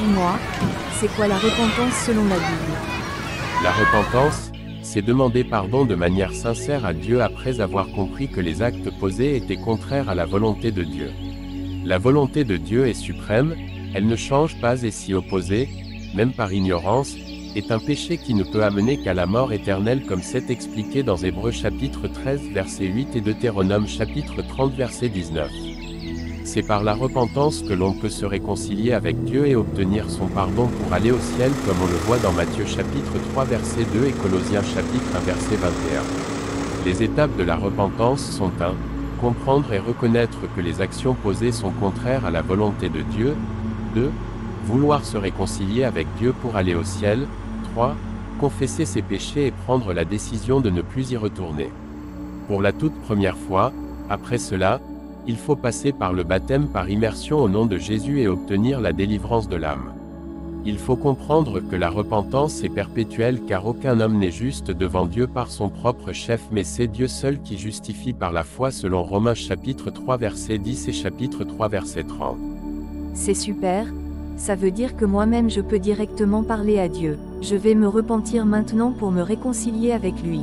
dis-moi, c'est quoi la repentance selon la Bible? La repentance, c'est demander pardon de manière sincère à Dieu après avoir compris que les actes posés étaient contraires à la volonté de Dieu. La volonté de Dieu est suprême, elle ne change pas et s'y opposer, même par ignorance, est un péché qui ne peut amener qu'à la mort éternelle comme c'est expliqué dans Hébreux chapitre 13 verset 8 et Deutéronome chapitre 30 verset 19. C'est par la repentance que l'on peut se réconcilier avec Dieu et obtenir son pardon pour aller au ciel comme on le voit dans Matthieu chapitre 3 verset 2 et Colossiens chapitre 1 verset 21. Les étapes de la repentance sont 1. Comprendre et reconnaître que les actions posées sont contraires à la volonté de Dieu. 2. Vouloir se réconcilier avec Dieu pour aller au ciel. 3. Confesser ses péchés et prendre la décision de ne plus y retourner. Pour la toute première fois, après cela, il faut passer par le baptême par immersion au nom de Jésus et obtenir la délivrance de l'âme. Il faut comprendre que la repentance est perpétuelle car aucun homme n'est juste devant Dieu par son propre chef mais c'est Dieu seul qui justifie par la foi selon Romains chapitre 3 verset 10 et chapitre 3 verset 30. C'est super, ça veut dire que moi-même je peux directement parler à Dieu. Je vais me repentir maintenant pour me réconcilier avec lui.